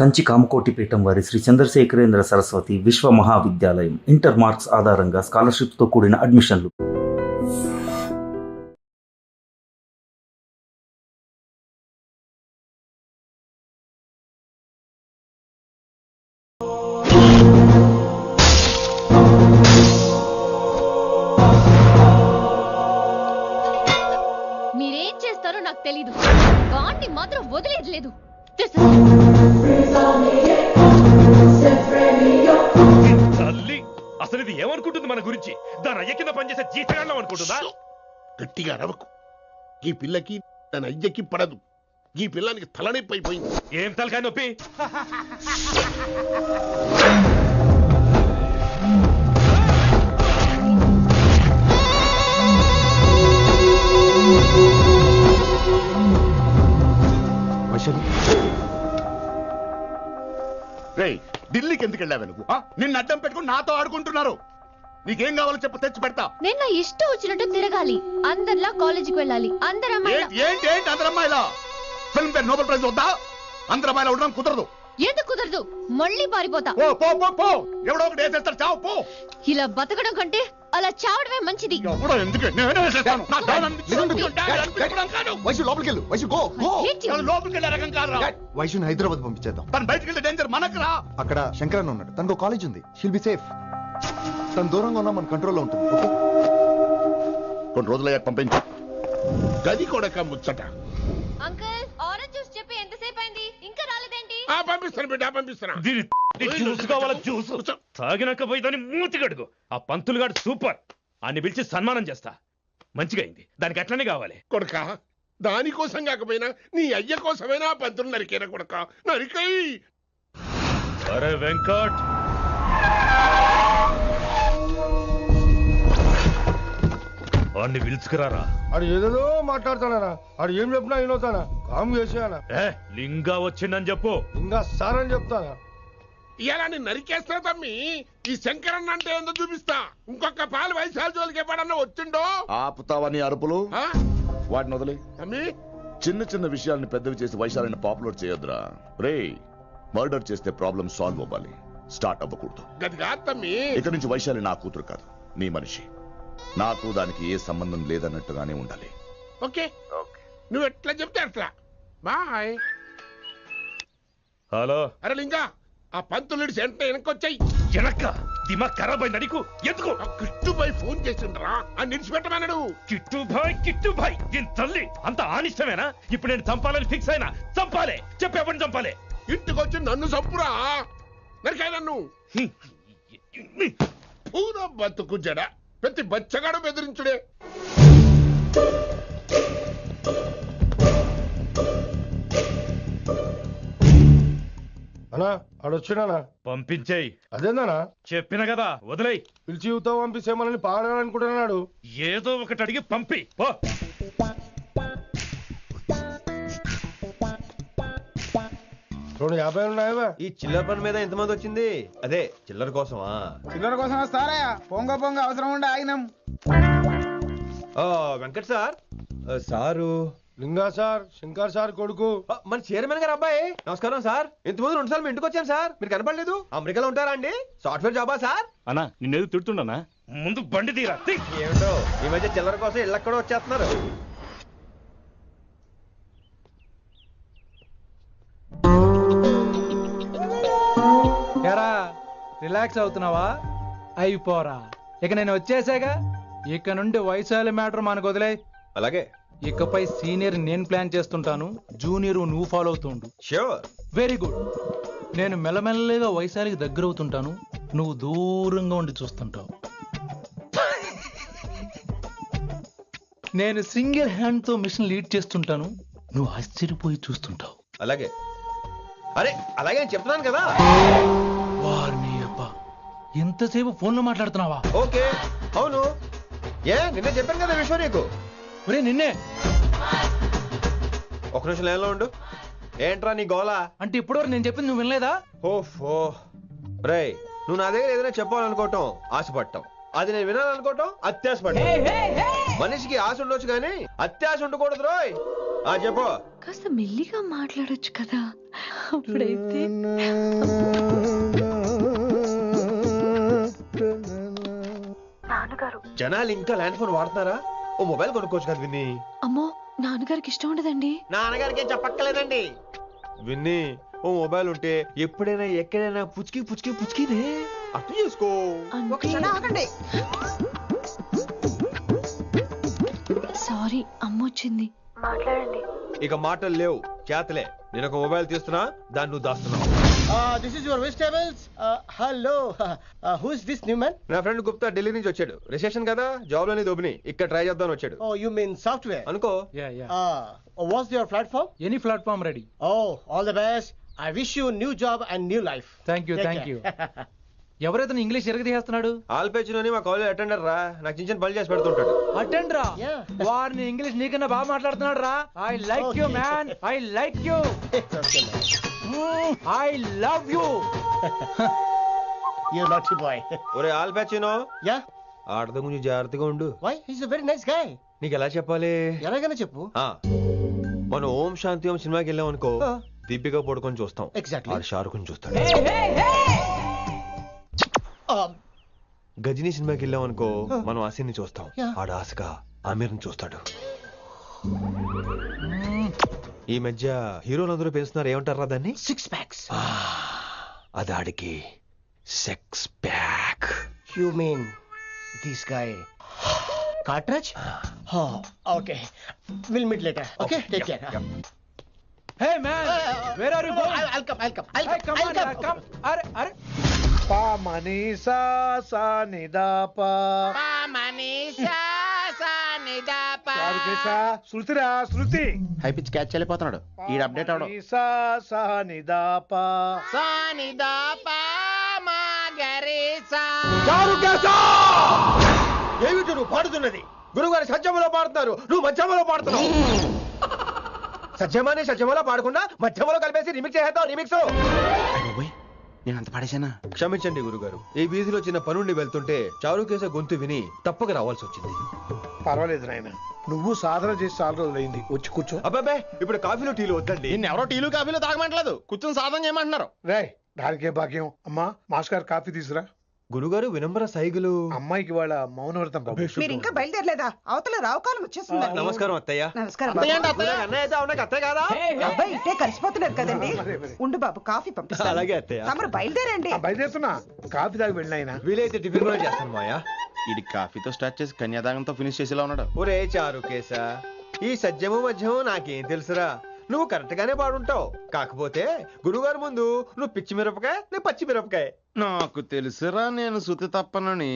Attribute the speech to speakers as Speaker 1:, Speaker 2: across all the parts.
Speaker 1: కంచి కామకోటిపీఠం వారి శ్రీ చంద్రశేఖరేంద్ర సరస్వతి విశ్వ మహావిద్యాలయం inter marks ఆధారంగా స్కాలర్షిప్తో కూడిన అడ్మిషన్లు.
Speaker 2: మీరేం చేస్తారో నాకు తెలీదు. వాణ్ణి మాత్రం వదిలేయలేదు.
Speaker 3: తల్లి అసలు ఇది ఏమనుకుంటుంది మన గురించి? దాని అయ్య కింద పనిచేసే జీతగాళ్ళం అనుకుంటుందా?
Speaker 4: గట్టిగా అరవకు. ఈ పిల్లకి తన అయ్యకి పడదు. ఈ పిల్లానికి తలనొప్పి అయిపోయింది.
Speaker 3: ఏం తలకాయ నొప్పి?
Speaker 4: రేయ్, ఢిల్లీకి ఎందుకు వెళ్ళావు నువ్వు? నిన్ను అడ్డం పెట్టుకుని నాతో ఆడుకుంటున్నారు. నీకేం కావాలో చెప్పు, తెచ్చి పెడతా.
Speaker 2: నేను నా ఇష్టం వచ్చినట్టు తిరగాలి. అందరిలా కాలేజీకి వెళ్ళాలి. అందరు
Speaker 4: ఏంటి అందరు అమ్మాయిలా? ఫిల్మ్ ఫేర్ నోబెల్ ప్రైజ్ వద్దా? అందరు అమ్మాయిలా ఉండడం కుదరదు.
Speaker 2: ఎందుకు కుదరదు? మళ్ళీ పారిపోతా.
Speaker 4: పో ఎవడో ఒకటి వేసేస్తారు. చావు పో.
Speaker 2: ఇలా బతకడం కంటే అలా చావడమే మంచిది.
Speaker 4: ఎవడో ఎందుకు? నేనే వేసేస్తాను. నా డాడ్ అనిపించుకోవడం కాదు.
Speaker 5: వైశు లోపలికి వెళ్ళు. Vaishu go go.
Speaker 4: నేను లోపలికి వెళ్ళే రకం కాదురా.
Speaker 5: వైశుని హైదరాబాద్ పంపించేద్దాం.
Speaker 4: తను బయటికి వెళ్ళే డేంజర్ మనకు రా.
Speaker 5: అక్కడ శంకరన్ ఉన్నాడు. తనకు కాలేజ్ ఉంది. She'll be safe. తను దూరంగా ఉన్నా మన కంట్రోల్లో ఉంటుంది. ఓకే,
Speaker 4: కొన్ని రోజులయ్యాక పంపించు. గది కొడక ముచ్చట.
Speaker 2: అంకుల్, ఆరెంజ్ జ్యూస్ చెప్పి ఎంతసేపు అయింది? ఇంకా రాలేదేంటి?
Speaker 4: పంపిస్తాను బిడ్డ, పంపిస్తాను.
Speaker 3: దీని జ్యూస్ కావాలా? జ్యూస్ తాగినాక పోయి దాన్ని మూతి కడుగు. ఆ పంతులు గాడు సూపర్. అన్ని పిలిచి సన్మానం చేస్తా. మంచిగా అయింది. దానికి అట్లనే కావాలి.
Speaker 4: కొడక, దానికోసం కాకపోయినా నీ అయ్య కోసమైనా పంతులు నరికేనా కొడక? నరికై.
Speaker 3: అరే వెంకట్, వాడిని పిలుచుకురారా.
Speaker 6: ఆడు ఏదేదో మాట్లాడతానా? ఆడు ఏం చెప్పినా వినవుతానా? కామ్ చేసేయానా?
Speaker 3: లింగా వచ్చిందని చెప్పు.
Speaker 6: ఇంకా సార్ అని చెప్తానా?
Speaker 4: ఇలా నేను నరికేస్తా తమ్మి. ఈ శంకరన్న అంటే ఏందో చూపిస్తా. ఇంకొక పాలు వయసాల జోలికి ఎప్పుడన్నా వచ్చిండో
Speaker 7: ఆపుతావని అరుపులు
Speaker 4: ఆ?
Speaker 7: వాటిని వదిలి
Speaker 4: తమ్మి,
Speaker 7: చిన్న చిన్న విషయాల్ని పెద్దవి చేసి వైశాలని పాపులర్ చేయొద్దురా. రే, మర్డర్ చేస్తే ప్రాబ్లం సాల్వ్ అవ్వాలి, స్టార్ట్ అవ్వకూడదు.
Speaker 4: గది కాదు తమ్మి.
Speaker 7: ఇక నుంచి వైశాలి నా కూతురు కాదు, నీ మనిషి. నాకు దానికి ఏ సంబంధం లేదన్నట్టుగానే ఉండాలి.
Speaker 4: ఓకే, నువ్వు ఎట్లా చెప్తే అట్లా. బాయ్.
Speaker 3: హలో.
Speaker 4: అరే లింగా, ఆ పంతులుడి సెంట వెనకొచ్చాయి.
Speaker 3: వెనక్క దిమాగ్ ఖరాబ్ అయింది నీకు. ఎందుకు?
Speaker 4: కిట్టుబాయ్ ఫోన్ చేసిండ్రా. అని నిడిచిపెట్టమన్నాడు.
Speaker 3: కిట్టుబాయ్ దీని తల్లి అంత ఆనిష్టమేనా? ఇప్పుడు నేను చంపాలని ఫిక్స్ అయినా. చంపాలే. చెప్పేపని చంపాలే.
Speaker 4: ఇంటికొచ్చి నన్ను చంపురా. నరికాయ నన్ను. పూరా బతుకు జడ. ప్రతి బచ్చగాడు బెదిరించుడే.
Speaker 6: అనా ఆడొచ్చినానా?
Speaker 3: పంపించేయి.
Speaker 6: అదేందనా?
Speaker 3: చెప్పిన కదా, వదిలేయ్.
Speaker 6: పిలిచి యువత పంపిస్తే మనల్ని పాడాలనుకుంటున్నాడు.
Speaker 3: ఏదో ఒకటి అడిగి పంపి పో.
Speaker 6: 50 ఉన్నాయా?
Speaker 8: ఈ చిల్లర పని మీద ఎంతమంది వచ్చింది? అదే చిల్లర కోసమా?
Speaker 9: చిల్లర కోసం వస్తారా? పొంగ అవసరం ఉండే ఆగినాం.
Speaker 8: వెంకట్ సార్. సారు
Speaker 6: లింగా సార్, శంకర్ సార్ కొడుకు.
Speaker 8: మన చైర్మన్ గారు అబ్బాయి. నమస్కారం సార్. ఇంతకుముందు 2 సార్లు ఇంటికి వచ్చాను సార్. మీరు కనపడలేదు. అమెరికాలో ఉంటారా అండి? సాఫ్ట్వేర్ జాబా సార్?
Speaker 3: అన్నా నిన్నేది తిడుతుండనా? ముందు బండి తీరా.
Speaker 8: ఏమిటో ఈ మధ్య చిల్లర కోసం ఇళ్ళక్కడ వచ్చేస్తున్నారు.
Speaker 9: రిలాక్స్ అవుతున్నావా? అయిపోరా, ఇక నేను వచ్చేసాగా. ఇక నుండి వైశాలి మ్యాటర్ మనకు వదిలే.
Speaker 8: అలాగే.
Speaker 9: ఇకపై సీనియర్ నేను ప్లాన్ చేస్తుంటాను, జూనియర్ నువ్వు ఫాలో అవుతుండు.
Speaker 8: ష్యూర్.
Speaker 9: Very good. నేను మెల్లమెల్లగా వైశాలికి దగ్గర అవుతుంటాను, నువ్వు దూరంగా ఉండి చూస్తుంటావు. నేను సింగిల్ హ్యాండ్ తో మిషన్ లీడ్ చేస్తుంటాను, నువ్వు ఆశ్చర్యపోయి చూస్తుంటావు.
Speaker 8: అలాగే. అరే అలాగే అని చెప్తున్నాను కదా.
Speaker 9: వారిని అబ్బా, ఎంతసేపు ఫోన్ లో మాట్లాడుతున్నావా?
Speaker 8: ఓకే, అవును. నిన్నే చెప్పాను కదా విశ్వ నీకు.
Speaker 9: ఒరే నిన్నే.
Speaker 8: ఒక నిమిషం లైన్లో ఉండు. ఏంట్రా నీ గోలా?
Speaker 9: అంటే ఇప్పటివరకు నేను చెప్పింది నువ్వు వినలేదా?
Speaker 8: ఓఫో రే, నువ్వు నా దగ్గర ఏదైనా చెప్పాలనుకోవటం ఆశపడటం, అది నేను వినాలనుకోవటం అత్యాశపడటం. మనిషికి ఆశ ఉండొచ్చు కానీ అత్యాశ ఉండకూడదు రోయ్. చెప్పు.
Speaker 2: కాస్త మెల్లిగా మాట్లాడొచ్చు కదా, అప్పుడైతే
Speaker 8: జనాలు ఇంకా ల్యాండ్ ఫోన్ వాడుతున్నారా? ఓ మొబైల్ కొనుక్కోవచ్చు కదా విన్ని.
Speaker 2: అమ్మో నాన్నగారికి ఇష్టం ఉండదండి.
Speaker 8: నాన్నగారికి ఏం చెప్పక్కర్లేదండి. విన్ని, ఓ మొబైల్ ఉంటే ఎప్పుడైనా ఎక్కడైనా పుచ్చుకినే అర్థం చేసుకో.
Speaker 2: సారీ అమ్మొచ్చింది.
Speaker 8: ఇక మాటలు లేవు, చేతలే. నేను ఒక మొబైల్ తీస్తున్నా, దాన్ని నువ్వు దాస్తున్నావు.
Speaker 6: This is your vegetables. Hello, who is this new man?
Speaker 8: నా ఫ్రెండ్ గుప్తా ఢిల్లీ నుంచి వచ్చాడు. రిసెప్షన్ కదా, జాబ్ లోని దొబ్బిని ఇక్కడ ట్రై చేద్దామని వచ్చాడు.
Speaker 6: Oh you mean software?
Speaker 8: అనుకో.
Speaker 6: What's your platform?
Speaker 9: Any platform ready.
Speaker 6: Oh all the best. I wish you new job and new life.
Speaker 9: Thank you. ఎవరైతే ఇంగ్లీష్ ఎరగదీస్తున్నాడు?
Speaker 8: ఆల్పేచినోని మా కాలేజ్ అటెండర్ రా, నాకు చిన్న చిన్న పనులు చేసి పెడుతుంటాడు.
Speaker 9: అటెండ్ రా. వారిని ఇంగ్లీష్ నీకన్నా బాగా మాట్లాడుతున్నాడు రా. I like you man, I like you, I love you.
Speaker 6: You naughty boy.
Speaker 8: ఒరే ఆల్పేచినో,
Speaker 6: Yeah?
Speaker 8: ఆడద గురించి జాగ్రత్తగా ఉండు.
Speaker 6: Why? He's a very nice guy.
Speaker 8: నీకు ఎలా చెప్పాలి?
Speaker 6: ఎలాగైనా చెప్పు.
Speaker 8: మనం ఓం శాంతి ఓం సినిమాకి వెళ్ళాం అనుకో, దీపిక పడుకొని చూస్తాం.
Speaker 6: Exactly.
Speaker 8: ఆడు షారుఖ్ చూస్తాడు. గజనీ సినిమాకి వెళ్ళాం అనుకో, మనం ఆసిని చూస్తాం. ఆడు ఆశగా ఆమీర్ని చూస్తాడు. ఈ మధ్య హీరోలందరూ పెంచుతున్నారు, ఏమంటారా దాన్ని?
Speaker 6: 6 packs.
Speaker 8: అది ఆడికి sex pack.
Speaker 6: You mean this guy? Cartridge? Oh, okay. We'll meet later. Okay? Take care.
Speaker 9: Hey man, where are you going?
Speaker 6: I'll come.
Speaker 9: Hey, come on, come. Are.
Speaker 6: Pa manisa sa ni da pa. Pa manisa sa ni da pa. చారుకేశా, శృతిరా శృతి. High pitch catch చేయలేకపోతున్నాడు. ఈ update అవడం. సా సా ని దా పా. సా ని దా పా మా గరేసా. చారుకేశా!
Speaker 8: ఏమిటి నువ్వు పాడుతున్నది? గురుగారు సత్యములో పాడుతున్నారు, నువ్వు మధ్యమలో పాడుతున్నావు. సత్యమాని సత్యములో పాడకుండా మధ్యమలో కలిపేసి రిమిక్స్ చేస్తావు. రిమిక్స్
Speaker 6: నేను అంత పాడేశానా?
Speaker 8: క్షమించండి గురుగారు, ఈ వీధిలో చిన్న పనుండి వెళ్తుంటే చారుకేశ గొంతు విని తప్పక రావాల్సి వచ్చింది.
Speaker 6: పర్వాలేదు నాయన, నువ్వు సాధన చేసి చాలా రోజులైంది. వచ్చి కూర్చో.
Speaker 8: అబ్బాబే, ఇప్పుడు కాఫీలో టీలు వద్దండి.
Speaker 6: ఎవరో టీలు కాఫీలు తాగమంటలేదు, కూర్చొని సాధన చేయమంటున్నారు. రే దానికే భాగ్యం. అమ్మా మాస్ గారు కాఫీ తీసురా.
Speaker 8: గురుగారు వినంబర సైగులు.
Speaker 6: అమ్మాయికి వాళ్ళ మౌనవ్రతం.
Speaker 10: మీరు ఇంకా బయలుదేరలేదా? అవతల రావుకాలం వచ్చేస్తుంది.
Speaker 8: నమస్కారం అత్తయ్య.
Speaker 10: నమస్కారం.
Speaker 8: అత్తయ్య కాదా?
Speaker 10: అబ్బాయి ఇట్టే కలిసిపోతున్నారు కదండి. ఉండు బాబు, కాఫీ పంపిస్తాను.
Speaker 8: అలాగే అత్తయ్య.
Speaker 10: తమరు బయలుదేరండి.
Speaker 6: బయలుదేరుతున్నా, కాఫీ తాగి వెళ్ళినాయన.
Speaker 8: వీలైతే టిఫిన్ కూడా చేస్తాను మాయా.
Speaker 11: ఇది కాఫీతో స్టార్ట్ చేసి కన్యాదానంతో ఫినిష్ చేసేలా ఉన్నాడు.
Speaker 8: ఒరే చారుకేశ, ఈ సత్యము మధ్యము నాకేం తెలుసురా? నువ్వు కరెక్ట్ గానే పాడుంటావు. కాకపోతే గురుగారు ముందు నువ్వు పిచ్చి మిరపకాయ, నేను పచ్చి మిరపకాయ.
Speaker 11: నాకు తెలుసురా నేను శృతి తప్పనని.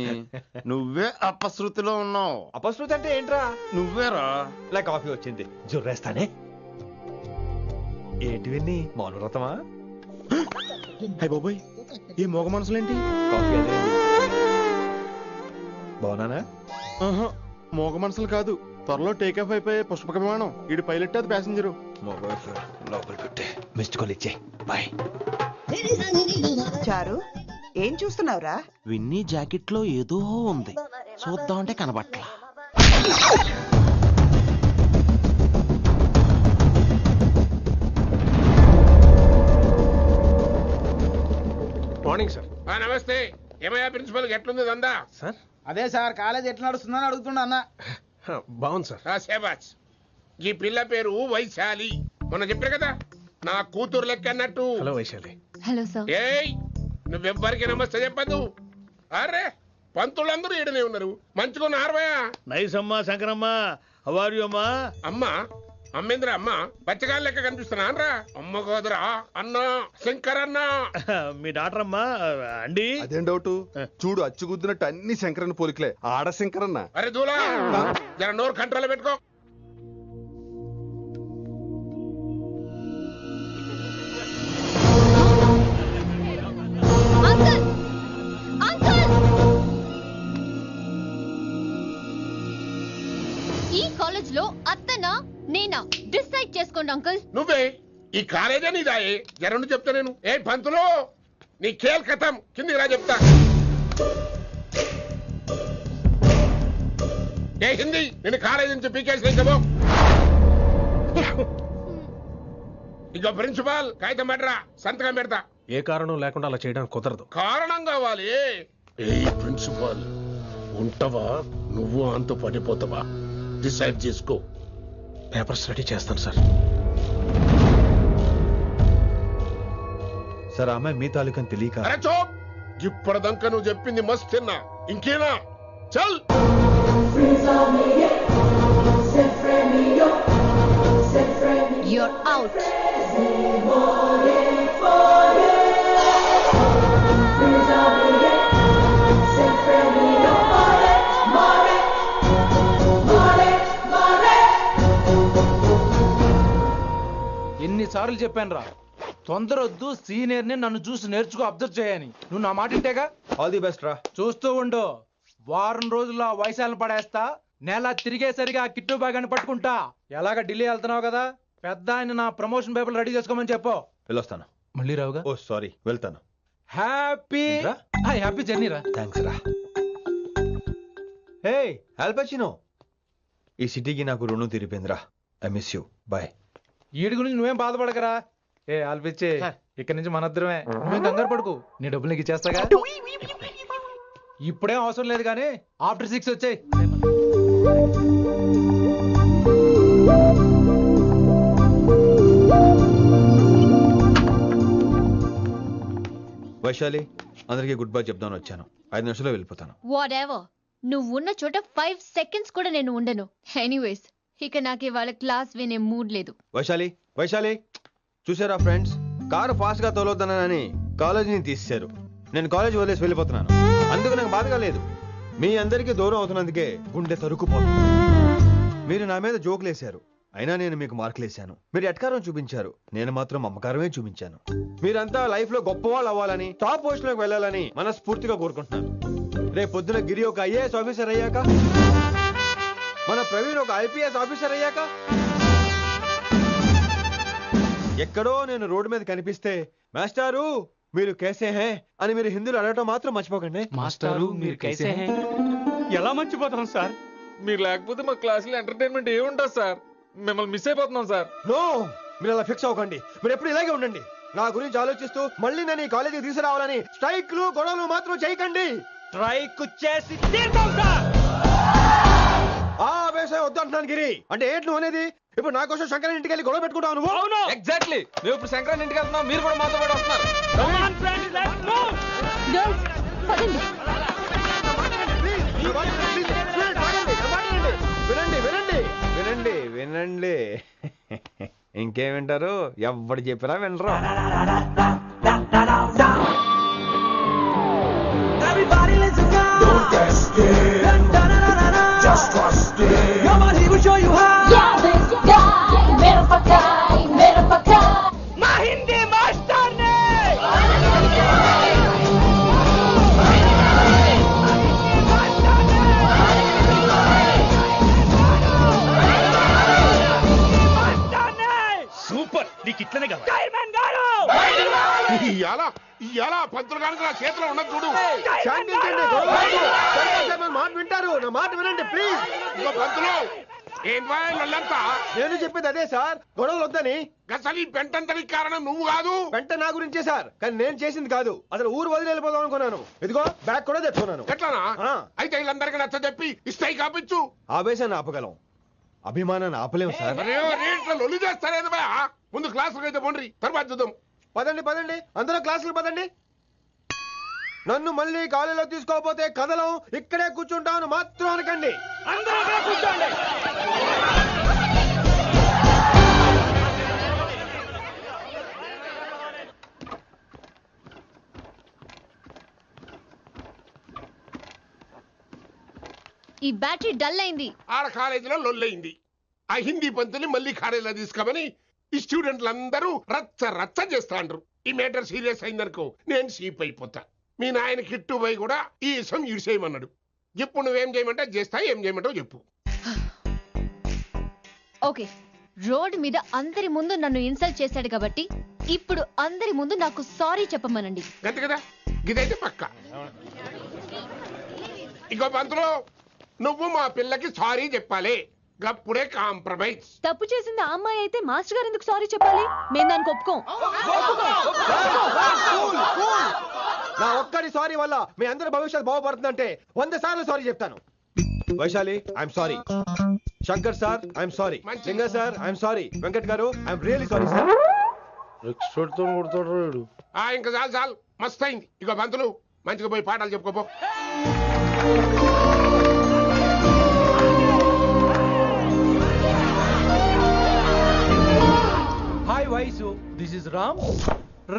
Speaker 11: నువ్వే అపశృతిలో ఉన్నావు.
Speaker 8: అపశృతి అంటే ఏంట్రా?
Speaker 11: నువ్వేరా.
Speaker 8: ఇలా కాఫీ వచ్చింది, జుర్రేస్తానే. ఏంటి విన్ని, మౌనవ్రతమా?
Speaker 11: హై బాబోయ్, ఈ మోగ మనసులేంటి?
Speaker 8: కాఫీ అదే. బాగున్నానా?
Speaker 11: మోగ మనసులు కాదు, త్వరలో టేక్ ఆఫ్ అయిపోయే పుష్పక విమానం. ఈడు పైలట్, అది ప్యాసింజరు.
Speaker 8: లోపలికి కొట్టే మిస్డ్ కాల్ ఇచ్చే. బాయ్.
Speaker 10: చారు, ఏం చూస్తున్నావురా?
Speaker 11: విన్నీ జాకెట్ లో ఏదో ఉంది, చూద్దామంటే కనబట్లా.
Speaker 6: Morning sir.
Speaker 4: నమస్తే. ఏమయ్యా ప్రిన్సిపల్, ఎట్లుంది దందా?
Speaker 6: సార్ అదే సార్, కాలేజ్ ఎట్లా నడుస్తుందని అడుగుతున్నా అన్న. బాగుంది సార్.
Speaker 4: శేబాజ్. ఈ పిల్ల పేరు వైశాలి. మొన్న చెప్పారు కదా, నా కూతురు లెక్క అన్నట్టు.
Speaker 6: హలో వైశాలి.
Speaker 2: Hello sir.
Speaker 4: ఏయ్, నువ్వెవ్వరికి నమస్తే చెప్పదు. అరే పంతులందరూ ఈడనే ఉన్నారు, మంచుకున్న ఆర్వయా.
Speaker 6: నైస్ అమ్మా శంకరమ్మ. హౌ ఆర్ యు అమ్మా?
Speaker 4: అమ్మా అమ్మేంద్ర అమ్మ బచ్చగాళ్ళ లెక్క కనిపిస్తున్నా అనరా? అమ్మ గోదరా అన్న శంకర్ అన్న.
Speaker 6: మీ డాక్టర్ అమ్మా అండి.
Speaker 11: అదేం డౌట్, చూడు అచ్చుగుద్దినట్టు అన్ని శంకరన్న పోలికలే. ఆడ శంకరన్న.
Speaker 4: అరే దూలా, జర నోరు కంట్రోల్ పెట్టుకో.
Speaker 2: అంకుల్ అంకుల్, ఈ కాలేజ్ లో అత్తనా నేనా డిసైడ్ చేసుకోండి అంకుల్.
Speaker 4: నువ్వే ఈ కాలేజే నీదాయే. జరను చెప్తా నేను. ఏ పంతులు, నీ ఖేల్ కథం, కిందికి రా చెప్తా. ఏ హిందీ, నేను కాలేజీ నుంచి పీకేసి చెప్పు. ఇక ప్రిన్సిపాల్ కాగితం పెట్టరా, సంతకం పెడతా.
Speaker 6: ఏ కారణం లేకుండా అలా చేయడానికి కుదరదు.
Speaker 4: కారణం కావాలి. ఏ ప్రిన్సిపాల్ ఉంటావా, నువ్వు అంత పడిపోతావా? డిసైడ్ చేసుకో.
Speaker 6: పేపర్స్ రెడీ చేస్తాను సార్.
Speaker 8: సార్ ఆ అమ్మాయి మీ తాలూకని తెలియక.
Speaker 4: అరే చోప్, ఇప్పటిదాకా నువ్వు చెప్పింది మస్త్ తిన్నా, ఇంకేనా? చల్.
Speaker 2: You're out.
Speaker 9: ఎన్నిసార్లు చెప్పాను రా, తొందరొద్దు, సీనియర్ ని నన్ను చూసి నేర్చుకో, అబ్జర్వ్ చేయని. నువ్వు నా మాట ఇంటేగా.
Speaker 8: ఆల్ ది బెస్ట్ రా.
Speaker 9: చూస్తూ ఉండు, వారం రోజుల్లో వైశాలను పడేస్తా. నెల తిరిగేసరిగా ఆ కిట్టు బాగాన్ని పట్టుకుంటా. ఎలాగ ఢిల్లీ వెళ్తున్నావు కదా, పెద్ద ఆయన నా ప్రమోషన్ పేపర్లు రెడీ చేసుకోమని చెప్పు.
Speaker 8: వెళ్ళొస్తాను.
Speaker 9: మళ్ళీ రావుగా.
Speaker 8: ఓ సారీ, వెళ్తాను.
Speaker 9: హ్యాపీ హ్యాపీ జర్నీ రా.
Speaker 8: థ్యాంక్స్ రా. హే ఆల్పచినో, ఈ సిటీకి నాకు రుణం తీరిపోయిందిరా. I miss you. బాయ్.
Speaker 9: వీడి గురించి నువ్వేం బాధపడకరా. ఏ ఆల్పిచ్చే, ఇక్కడి నుంచి మనద్దరమే. నువ్వేం కంగారు పడుకు, నీ డబ్బులు నీకు ఇచ్చేస్తాగా. ఇప్పుడేం అవసరం లేదు కానీ ఆఫ్టర్ 6 వచ్చాయి.
Speaker 8: వైశాలి, అందరికీ గుడ్ బై చెప్దామని వచ్చాను. 5 నిమిషాల్లో వెళ్ళిపోతాను.
Speaker 2: Whatever. నువ్వు ఉన్న చోట 5 seconds కూడా నేను ఉండను. ఎనీవేస్, ఇక నాకు ఇవాళ క్లాస్ వినే మూడ్ లేదు.
Speaker 8: వైశాలి, వైశాలి, చూసారా ఫ్రెండ్స్, కారు ఫాస్ట్ గా తోలొద్దనని కాలేజీని తీసేశారు. నేను కాలేజీ వదిలేసి వెళ్ళిపోతున్నాను. అందుకు నాకు బాధగా లేదు. మీ అందరికీ దూరం అవుతున్నందుకే గుండె తరుక్కుపోతుంది. మీరు నా మీద జోకులు వేశారు, అయినా నేను మీకు మార్కులు వేశాను. మీరు ఎట్కారం చూపించారు, నేను మాత్రం అమ్మకారమే చూపించాను. మీరంతా లైఫ్ లో గొప్ప వాళ్ళు అవ్వాలని, టాప్ పొజిషన్ లోకి వెళ్ళాలని మనస్ఫూర్తిగా కోరుకుంటున్నాను. రేపు పొద్దున గిరి ఒక ఐఏఎస్ ఆఫీసర్ అయ్యాక, మన ప్రవీణ్ ఒక ఐపీఎస్ ఆఫీసర్ అయ్యాక, ఎక్కడో నేను రోడ్డు మీద కనిపిస్తే మాస్టారు మీరు కేసే హే అని మీరు హిందీలో అడగటం మాత్రం మర్చిపోకండి.
Speaker 9: మాస్టారు మీరు కైసే హై?
Speaker 6: ఎలా మర్చిపోతాం సార్? మీరు లేకపోతే మా క్లాసులో ఎంటర్టైన్మెంట్ ఏముంటుంది సార్? మిమ్మల్ని మిస్ అయిపోతున్నాం సార్.
Speaker 8: నో, మీరు అలా ఫిక్స్ అవ్వకండి. మీరు ఎప్పుడు ఇలాగే ఉండండి. నా గురించి ఆలోచిస్తూ మళ్ళీ నేను ఈ కాలేజీకి తీసుకురావాలని స్ట్రైక్లు గొడవలు మాత్రం చేయకండి.
Speaker 6: స్ట్రైక్ చేసి తీరుతాం సార్.
Speaker 8: ఆ వేసే వద్దంటున్నాను గిరి. అంటే ఏంటి నువ్వు అనేది? ఇప్పుడు నా కోసం శంకరన్ ఇంటికి వెళ్ళి గొడవ పెట్టుకుంటావు నువ్వు?
Speaker 6: అవును, ఎగ్జాక్ట్లీ. మేము ఇప్పుడు శంకరన్ ఇంటికి వెళ్తున్నాం, మీరు కూడా మాతో పాటు వస్తున్నారు.
Speaker 2: Girls, పదండి.
Speaker 8: వినండి వినండి వినండి వినండి. ఇంకేం వింటారు? ఎవడు చెప్పినా వినరు.
Speaker 3: సూపర్, నీకు ఇట్లనే కదా.
Speaker 4: ఇయాలా పంతులు కనుక నా చేతిలో ఉన్నది చూడు.
Speaker 8: శాంతించండి, గొడవ వద్దు. శంకర్ సార్ మాట వింటారు, నా మాట వినండి ప్లీజ్.
Speaker 4: ఇగో పంతులు, ఏంటంతా?
Speaker 8: నేను చెప్పేది అదే సార్, గొడవలు వద్దని.
Speaker 4: అసలు ఈ పెంటంతరికి కారణం నువ్వు కాదు.
Speaker 8: వెంట నా గురించే సార్, కానీ నేను చేసింది కాదు. అసలు ఊరు వదిలి వెళ్ళిపోదాం అనుకున్నాను. ఇదిగో బ్యాగ్ కూడా తెచ్చుకున్నాను.
Speaker 4: ఎట్లానా?
Speaker 8: ఆ.
Speaker 4: అయితే వీళ్ళందరికీ నచ్చ చెప్పి ఇస్తాయి కాపించు.
Speaker 8: ఆవేశాన్ని ఆపగలం, అభిమానాన్ని ఆపలేము సార్.
Speaker 4: రేట్ల లొల్లి చేస్తారేది బా. ముందు క్లాసులకు అయితే పోండి, తర్వాత చూద్దాం.
Speaker 8: పదండి పదండి, అందరూ క్లాసులకు పదండి. నన్ను మళ్ళీ కాలేజీలో తీసుకోకపోతే కదలం, ఇక్కడే కూర్చుంటాను మాత్రం అనకండి.
Speaker 6: అందరూ కూర్చోండి.
Speaker 2: ఈ బ్యాటరీ డల్ అయింది.
Speaker 4: ఆడ కాలేజీలో లొల్లయింది. ఆ హిందీ పంతుని మళ్ళీ కాలేజీలో తీసుకోమని ఈ స్టూడెంట్లందరూ రచ్చ రచ్చ చేస్తాండ్రు. ఈ మేటర్ సీరియస్ అయిందనుకో నేను సీప్ అయిపోతా. మీ నాయన కిట్టు పోయి కూడా ఈ విషయం ఇడిసేయమన్నాడు. ఇప్పుడు నువ్వేం చేయమంటే చేస్తా, ఏం చేయమంటావు చెప్పు.
Speaker 2: ఓకే, రోడ్ మీద అందరి ముందు నన్ను ఇన్సల్ట్ చేశాడు కాబట్టి ఇప్పుడు అందరి ముందు నాకు సారీ చెప్పమనండి.
Speaker 4: గంతే కదా, ఇదైతే పక్క. ఇంకో పంతులు, నువ్వు మా పిల్లకి సారీ చెప్పాలి. గప్పుడే కాంప్రమైజ్.
Speaker 2: తప్పు చేసింది ఆ అమ్మాయి అయితే మాస్టర్ గారు ఎందుకు సారీ చెప్పాలి? మేము దానికి ఒప్పుకోం.
Speaker 8: నా ఒక్కడి సారీ వల్ల మీ అందరి భవిష్యత్తు బాగుపడుతుందంటే 100 సార్లు సారీ చెప్తాను. Vaishali I'm sorry. Shankar sir I'm sorry. లింగ సార్ ఐఎమ్ సారీ. వెంకట్ గారు ఐఎమ్ రియలీ సారీ సార్.
Speaker 4: ఇంకా చాలు చాలు, మస్తు అయింది. ఇక పంతులు మంచిగా పోయి పాఠాలు చెప్పుకోపో.
Speaker 9: Hi Vaisu, this is Ram.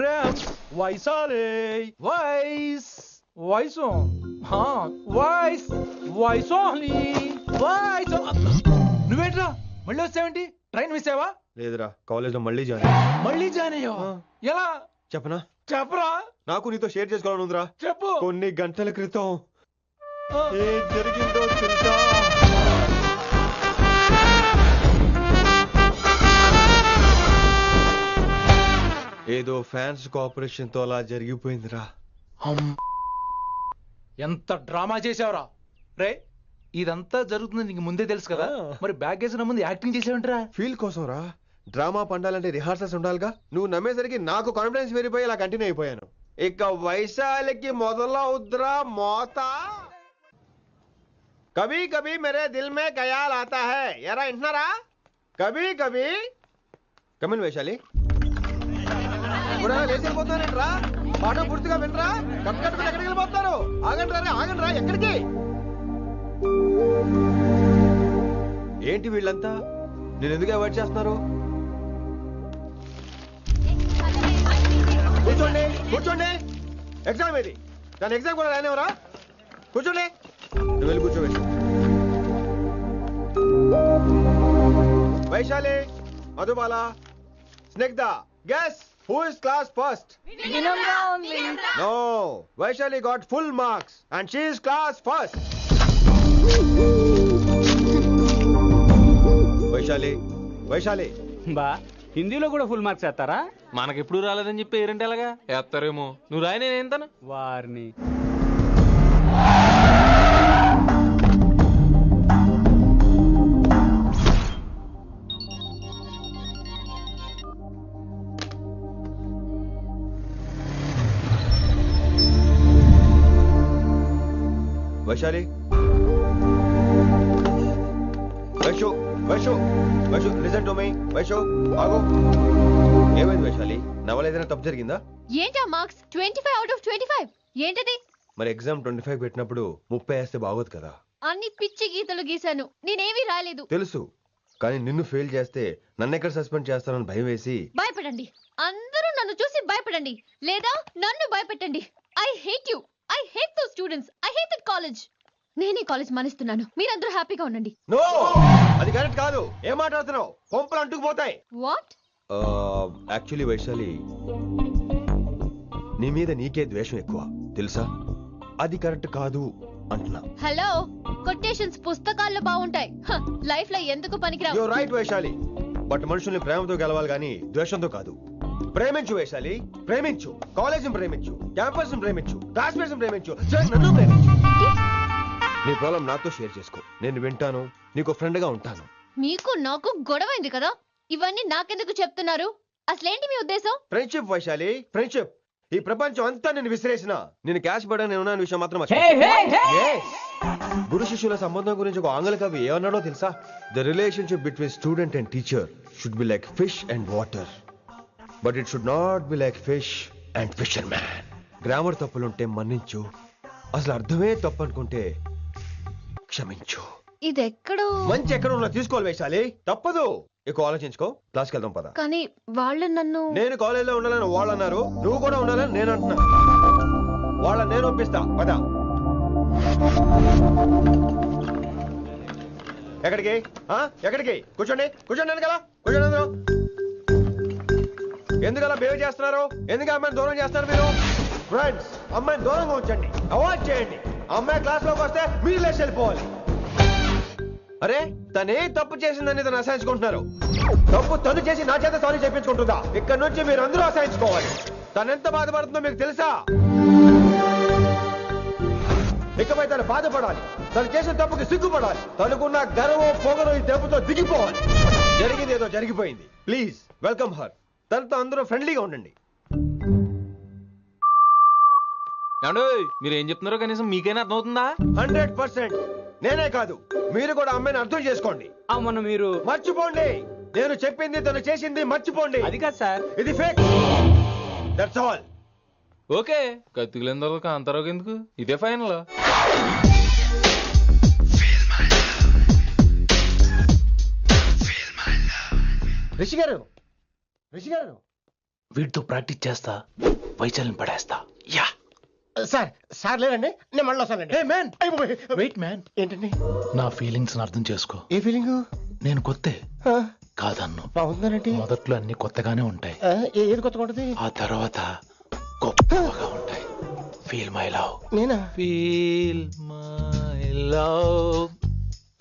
Speaker 9: Ram Vaishali. వైస్ వైసు వైస్ వైసోలి వైస్. నువ్వేంట్రా మళ్ళీ వచ్చావేంటి? ట్రైన్ మిస్ అయ్యావా?
Speaker 8: లేదురా, కాలేజ్ లో మళ్ళీ జాయిన్.
Speaker 9: మళ్ళీ జాయిన్ అయ్యావా? ఎలా
Speaker 8: చెప్పనా?
Speaker 9: చెప్పరా.
Speaker 8: నాకు నీతో షేర్ చేసుకోవాలని ఉందిరా.
Speaker 9: చెప్పు.
Speaker 8: కొన్ని గంటల క్రితం ఏం జరిగిందో తెలుసా? ఏదో ఫ్యాన్స్ కోఆపరేషన్ తో అలా జరిగిపోయిందిరా.
Speaker 9: ఎంత డ్రామా చేసావురా రే. ఇదంతా జరుగుతుంది నీకు ముందే తెలుసు కదా, మరి బ్యాగ్ వేసిన ముందు యాక్టింగ్ చేసావంటరా?
Speaker 8: ఫీల్ కోసం రా. డ్రామా పండాలంటే రిహార్సల్స్ ఉండాలిగా. నువ్వు నమ్మేసరికి నాకు కాన్ఫిడెన్స్ పెరిగిపోయి ఇలా కంటిన్యూ అయిపోయాను. ఇక వైశాలికి మొదలవుద్రా మోత. కభీ కభీ మేరే దిల్ మే ఖయాల్ ఆతా హై. ఎరా వింటున్నారా? కభీ కభీ. కమిన్ వైశాలి. లేచిపోతానంట్రా. పాట పూర్తిగా వినరా? కట్టుకట్టు ఎక్కడికి వెళ్ళిపోతారు? ఆగండి ఆగండి రా. ఎక్కడికి? ఏంటి వీళ్ళంతా నేను ఎందుకు అవాయిడ్ చేస్తున్నారు? కూర్చోండి కూర్చోండి. ఎగ్జామ్ ఏది? దాని ఎగ్జామ్ కూడా రానివరా? కూర్చోండి. నువ్వు వెళ్ళి కూర్చోబెట్టు. Vaishali, Madhubala, Snigdha, guess who is class first? No, Vaishali got full marks and she is class first. Vaishali
Speaker 12: బా హిందీలో కూడా ఫుల్ మార్క్స్ వేస్తారా? మనకెప్పుడు రాలేదని చెప్పి ఏరంటే ఎలాగా వేస్తారేమో. నువ్వు రాయి, నేను ఏంతాను వారిని.
Speaker 8: Vaishali, Vaishu listen to me. Vaishu ఆగు. ఏమైంది వైశాలి? నా వల్ల ఏదైనా తప్పు జరిగిందా?
Speaker 2: ఏంటా మార్క్స్? 25 out of 25 ఏంటది?
Speaker 8: మరి ఎగ్జామ్ 25 పెట్టినప్పుడు 30 వేస్తే బాగోదు కదా.
Speaker 2: అన్ని పిచ్చి గీతలు గీశాను, నేనేమీ రాలేదు.
Speaker 8: తెలుసు, కానీ నిన్ను ఫెయిల్ చేస్తే నన్ను ఎక్కడ సస్పెండ్ చేస్తానని భయం వేసి.
Speaker 2: భయపడండి, అందరూ నన్ను చూసి భయపడండి, లేదా నన్ను భయపెట్టండి. I hate you. I hate those students. I hate that college. నేనే కాలేజ్ మానేస్తున్నాను. మీరందరూ హ్యాపీగా ఉండండి.
Speaker 8: నో, అది కరెక్ట్ కాదు. ఏం మాట్లాడుతున్నావు? కొంపలు అంటుకుపోతాయి.
Speaker 2: వాట్?
Speaker 8: యాక్చువల్లీ వైశాలి, నీ మీద నీకే ద్వేషం ఎక్కువ తెలుసా? అది కరెక్ట్ కాదు అంటున్నా.
Speaker 2: హలో, కొటేషన్స్ పుస్తకాల్లో బాగుంటాయి, లైఫ్ లో ఎందుకు పనికిరావు.
Speaker 8: యు రైట్ వైశాలి, బట్ మనుషుల్ని ప్రేమతో గెలవాలి గాని ద్వేషంతో కాదు. ప్రేమించు వైశాలి, ప్రేమించు. కాలేజీని ప్రేమించు, క్యాంపస్ ని ప్రేమించు, క్లాస్మేట్స్ ని ప్రేమించు, నన్ను ప్రేమించు. నీ ప్రాబ్లం నాతో షేర్ చేసుకో. నేను వింటాను, నీకు ఫ్రెండ్ గా ఉంటాను.
Speaker 2: మీకు నాకు గొడవైంది కదా, ఇవన్నీ నాకెందుకు చెప్తున్నారు? అసలేంటి మీ ఉద్దేశం?
Speaker 8: Friendship Vaishali, friendship. ఈ ప్రపంచం అంతా నేను విసిరేసిన నేను క్యాష్ పడా నేను ఉన్న విషయం మాత్రం గురు శిష్యుల సంబంధం గురించి ఒక ఆంగ్ల కవి ఏమన్నాడో తెలుసా? The relationship between student and teacher should be like fish and water, but it should not be like fish and fisherman. Grammar తప్పులుంటే మన్నించు, అసలు అర్థమే తప్పు అనుకుంటే క్షమించు.
Speaker 2: ఇది ఎక్కడో
Speaker 8: మంచి ఎక్కడ ఉన్నా తీసుకోవాలి వైశాలి, తప్పదు. ఎక్కువ ఆలోచించుకో, క్లాస్కి వెళ్దాం పద.
Speaker 2: కానీ వాళ్ళు నన్ను.
Speaker 8: నేను కాలేజీలో ఉండాలని వాళ్ళు అన్నారు, నువ్వు కూడా ఉండాలని నేను అంటున్నా. వాళ్ళని నేను ఒప్పిస్తా, పద. ఎక్కడికి? ఎక్కడికి? కూర్చోండి కూర్చోండి కదా, కూర్చోండి అందరూ. ఎందుకలా బిహేవ్ చేస్తున్నారు? ఎందుకు అమ్మాయిని దూరం చేస్తారు మీరు? ఫ్రెండ్స్, అమ్మాయిని దూరంగా ఉంచండి, అవాయిడ్ చేయండి. అమ్మాయి క్లాస్ లోకి వస్తే మీరు లేచి వెళ్ళిపోవాలి. అరే, తనే తప్పు చేసిందని తను అసహించుకుంటున్నారు. తప్పు తను చేసి నా చేత సారీ చెప్పించుకుంటుందా? ఇక్కడ నుంచి మీరు అందరూ అసహించుకోవాలి. తనెంత బాధపడుతుందో మీకు తెలుసా? ఇకపై తను బాధపడాలి, తను చేసిన తప్పుకి సిగ్గుపడాలి, తనకున్న గర్వం పొగరు ఈ దెబ్బతో దిగిపోవాలి. జరిగింది ఏదో జరిగిపోయింది. Please welcome her. తనతో అందరూ ఫ్రెండ్లీగా ఉండండి.
Speaker 12: మీరు ఏం చెప్తున్నారో కనీసం మీకైనా అర్థమవుతుందా?
Speaker 8: 100%. నేనే కాదు, మీరు కూడా అమ్మాయిని అర్థం చేసుకోండి.
Speaker 12: మొన్న మీరు
Speaker 8: మర్చిపోండి. నేను చెప్పింది తను చేసింది మర్చిపోండి.
Speaker 12: అది కాదు సార్,
Speaker 8: ఇది ఫేక్. That's all.
Speaker 12: ఓకే, కత్తిలేని తర్వాత కాంతారావు ఎందుకు? ఇదే ఫైనల్.
Speaker 6: రిషి గారు, రిషి గారు,
Speaker 9: వీటితో ప్రాక్టీస్ చేస్తా, వైశాల్యం పడేస్తా. యా
Speaker 6: సార్ సార్ లేదండి, నేను మళ్ళీ వస్తానండి.
Speaker 9: వెయిట్ మ్యాన్,
Speaker 6: ఏంటండి?
Speaker 9: నా ఫీలింగ్స్ అర్థం చేసుకో.
Speaker 6: ఏ ఫీలింగ్?
Speaker 9: నేను కొత్తే కాదన్ను.
Speaker 6: బాగుందనండి.
Speaker 9: మొదట్లో అన్ని కొత్తగానే ఉంటాయి,
Speaker 6: ఏది కొత్తగా ఉంటుంది?
Speaker 9: ఆ తర్వాత గొప్పగా ఉంటాయి. Feel my love.
Speaker 6: నేనా?
Speaker 9: Feel my love,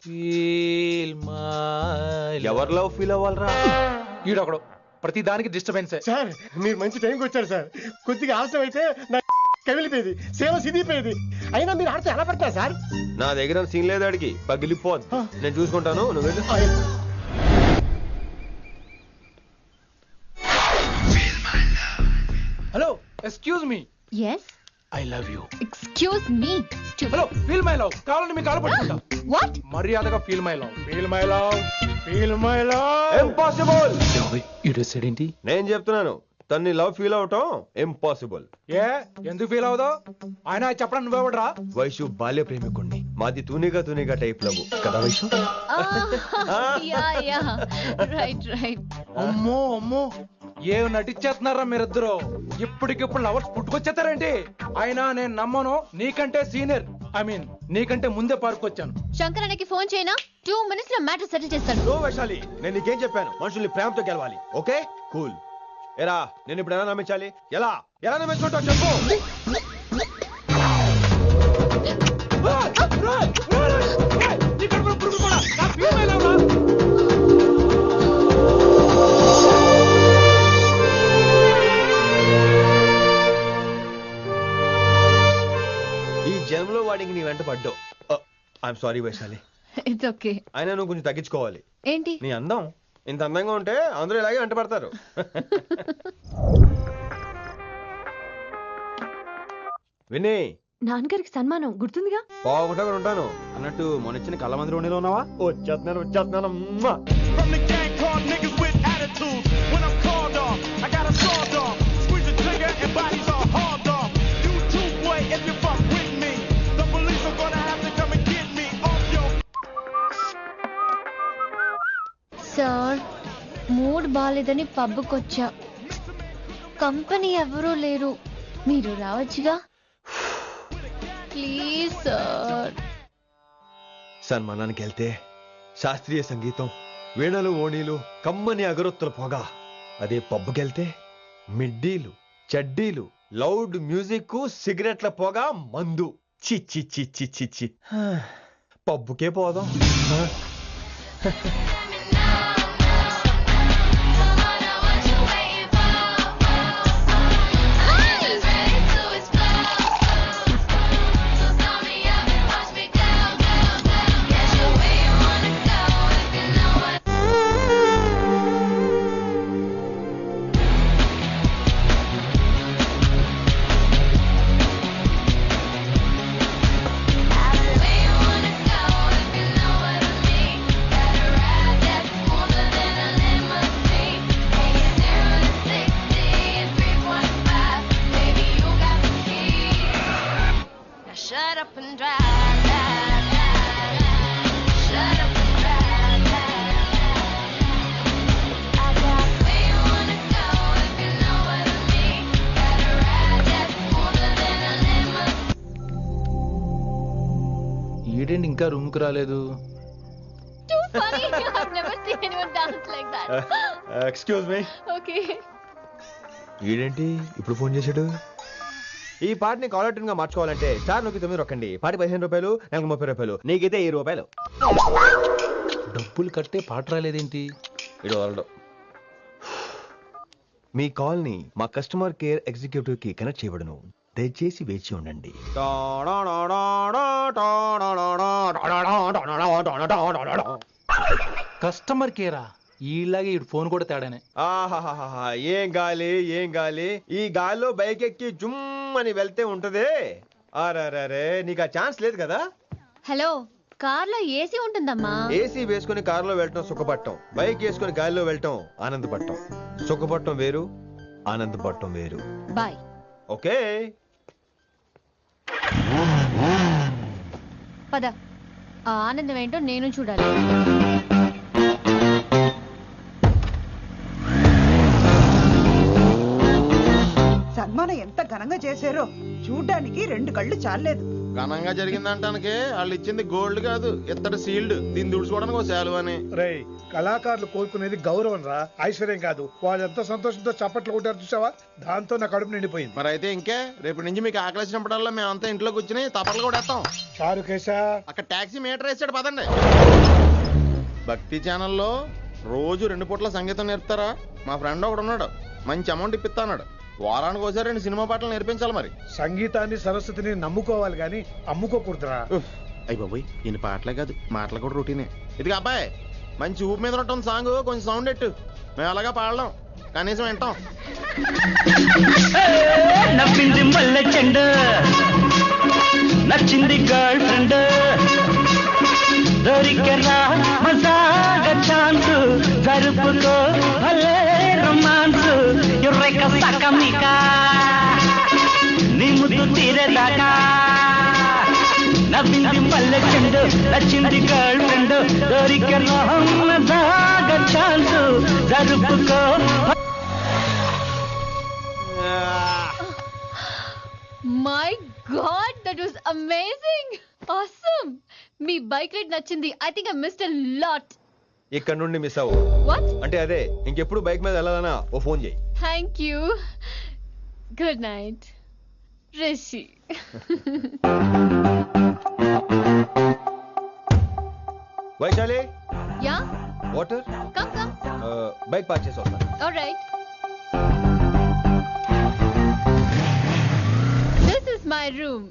Speaker 9: feel my.
Speaker 8: ఎవరి లవ్ ఫీల్ అవ్వాలరా?
Speaker 9: ఈడొకడు ప్రతి దానికి డిస్టర్బెన్స్.
Speaker 6: సార్ మీరు మంచి టైంకి వచ్చారు సార్. కొద్దిగా ఆలస్యం అయితే నా కమిలిపోయేది, సేవ సిదిపోయేది. అయినా మీరు ఆడితే ఎలా పడతారు సార్?
Speaker 8: నా దగ్గర సీన్ లేదు, అడిగి పగిలిపోద్ది. నేను చూసుకుంటాను, నువ్వు వెళ్ళు.
Speaker 9: Hello, excuse me.
Speaker 2: Yes.
Speaker 9: I love you.
Speaker 2: Excuse me.
Speaker 9: Hello, feel my love. కావాలంటే మీ కాలు పట్టుకుంటా.
Speaker 2: What?
Speaker 9: మర్యాదగా feel my love, feel my love, feel my love.
Speaker 8: Impossible.
Speaker 9: ఇటు ఏంటి?
Speaker 8: నేను చెప్తున్నాను, తన్ని లవ్ ఫీల్ అవటం ఇంపాసిబుల్.
Speaker 9: ఏ ఎందుకు ఫీల్ అవుదో? ఆయన చెప్పడం నువ్వెవడరా?
Speaker 8: వైషు బాల్య ప్రేమికుణ్ణి. మాది తూనిగా టైప్ లవ్ కదా వైషు?
Speaker 2: Yeah. Right.
Speaker 9: అమ్మో అమ్మో, ఏ నటించేస్తున్నారా మీరిద్దరు? ఇప్పటికిప్పుడు లవర్స్ పుట్టుకొచ్చేస్తారేంటి? అయినా నేను నమ్మను. నీకంటే సీనియర్, ఐ మీన్ నీకంటే ముందే పార్కొచ్చాను.
Speaker 2: శంకరన్నకి ఫోన్ చేయనా? 2 minutes లో మ్యాటర్ సెటిల్ చేస్తాను.
Speaker 8: నో వైశాలి, నేను నీకేం చెప్పాను? మనుషుల్ని ప్రేమతో గెలవాలి. Okay cool. ఎరా నేను ఇప్పుడు ఎలా నమ్మించాలి? ఎలా నమ్మించుకుంటావు చెప్పు. ఈ జన్మలో వాడికి నీ వెంట పడ్డావు. I'm sorry Vaishali.
Speaker 2: It's okay.
Speaker 8: అయినా నువ్వు కొంచెం తగ్గించుకోవాలి.
Speaker 2: ఏంటి?
Speaker 8: నీ అందం ఇంత అందంగా ఉంటే అందరూ ఇలాగే వెంట పడతారు. విని,
Speaker 2: నాన్నగారికి సన్మానం గుర్తుందిగా?
Speaker 8: బాగుంటా కూడా ఉంటాను అన్నట్టు మొన్న కళ్ళ మంది ఉండిలో ఉన్నావా? వచ్చేస్తున్నాను.
Speaker 2: సార్, మూడ్ బాలేదని పబ్కొచ్చా. కంపెనీ ఎవరూ లేరు, మీరు రావచ్చుగా. Please sir.
Speaker 8: సన్మానానికి వెళ్తే శాస్త్రీయ సంగీతం, వీణలు, ఓణీలు, కమ్మని అగరొత్తుల పొగ. అదే పబ్బుకెళ్తే మిడ్డీలు, చెడ్డీలు, లౌడ్ మ్యూజిక్, సిగరెట్ల పొగ, మందు. చి పబ్బుకే పోదాం.
Speaker 2: Shut up and drive. Shut up and drive. I got where you wanna go if you know what I mean. Gotta ride that smoother than a limousine.
Speaker 9: ఈడేంటి ఇంకా రూమ్ కి రాలేదు?
Speaker 2: Too funny. I've never seen anyone dance like that.
Speaker 8: Excuse me.
Speaker 2: Okay.
Speaker 8: ఈడేంటి ఇప్పుడు phone చేశాడు? ఈ పాటని caller tune గా మార్చుకోవాలంటే స్టార్ నొక్కి 9 రొక్కండి. పాటి 15 రూపాయలు, నాకు 30 రూపాయలు, నీకైతే 10 రూపాయలు.
Speaker 9: డబ్బులు కట్టే పాట రాలేదేంటి?
Speaker 8: ఇడు వాళ్ళు మీ కాల్ ని మా కస్టమర్ కేర్ ఎగ్జిక్యూటివ్ కి కనెక్ట్ చేయబడును. దయచేసి వేచి ఉండండి.
Speaker 9: కస్టమర్ కేరా ఈలాగే ఇటు ఫోన్ కూడా తేడానే.
Speaker 8: ఆహాహాహా, ఏం గాలి ఏం గాలి. ఈ గాలిలో బైక్ ఎక్కి జుమ్ అని వెళ్తే ఉంటదే. అరే నీకు ఆ ఛాన్స్ లేదు కదా.
Speaker 2: హలో, కార్లో ఏసీ ఉంటుందమ్మా.
Speaker 8: ఏసీ వేసుకుని కారులో వెళ్ళటం సుఖపట్టం, బైక్ వేసుకుని గాలిలో వెళ్ళటం ఆనందపట్టం. సుఖపట్టం వేరు, ఆనందపట్టం వేరు.
Speaker 2: బాయ్.
Speaker 8: ఓకే
Speaker 2: పద, ఆ ఆనందం ఏంటో నేను చూడాలి.
Speaker 10: సన్మానం ఎంత ఘనంగా చేశారో చూడ్డానికి 2 కళ్ళు చాలేదు.
Speaker 11: ఘనంగా జరిగిందంటానికి వాళ్ళు ఇచ్చింది గోల్డ్ కాదు, ఇత్తడి సీల్డ్. దీన్ని దుడుచుకోవడానికి ఒక శాలువ అని.
Speaker 6: రేయ్, కళాకారులు కోరుకునేది గౌరవం రా, ఐశ్వర్యం కాదు. వాళ్ళు ఎంతో సంతోషంతో చప్పట్లు కొట్టారు చూసావా, దాంతో నా కడుపు నిండిపోయింది.
Speaker 11: మరి అయితే ఇంకే, రేపటి నుంచి మీకు ఆకలిసినప్పుడల్లా మేమంతా ఇంట్లో కూర్చుని తపలు కూడా వేస్తాం.
Speaker 6: చారుకేశా,
Speaker 11: అక్కడ టాక్సీ మీటర్ వేసాడు పదండి. భక్తి ఛానల్లో రోజు 2 పూట్ల సంగీతం నేర్పుతారా? మా ఫ్రెండ్ ఒకడు ఉన్నాడు, మంచి అమౌంట్ ఇప్పిస్తాడు. వారానికి ఒకసారి 2 సినిమా పాటలు నేర్పించాలి. మరి
Speaker 6: సంగీతాన్ని సరస్వతిని నమ్ముకోవాలి గాని అమ్ముకోకూడదురా.
Speaker 11: అయ్యి బాబోయ్, ఈయన పాటలే కాదు మాటలు కూడా రొటీనే. ఇదిగా అబ్బాయి, మంచి ఊపు మీద ఉంటుంది సాంగ్, కొంచెం సౌండ్ ఎట్టు. మేము అలాగా పాడలేం, కనీసం వింటాం.
Speaker 13: నవ్వింది మల్లె చెండు, నచ్చింది గర్ల్ ఫ్రెండ్, దొరికరా మజాగా ఛాన్స్, జరుపుకో భలే రొమాన్స్, యుర్రెక సకమిక నీ ముద్దు తీరేదాకా. నవ్వింది మల్లె చెండు, నచ్చింది గర్ల్ ఫ్రెండ్, దొరికరా మజాగా ఛాన్స్, జరుపుకో.
Speaker 2: My god, that was amazing, awesome. మీ బైక్ రైడ్ నచ్చింది. I think I missed a lot.
Speaker 8: ఇక్కడ నుండి మిస్ అవ్వు.
Speaker 2: వాట్?
Speaker 8: అంటే అదే, ఇంకెప్పుడు బైక్ మీద వెళ్ళాలన్నా ఓ ఫోన్ చేయి.
Speaker 2: Thank you. Good night Rishi.
Speaker 8: Vaishali,
Speaker 2: yeah,
Speaker 8: water.
Speaker 2: Come come.
Speaker 8: Bike park చేసి వస్తాను.
Speaker 2: Alright. This is my room.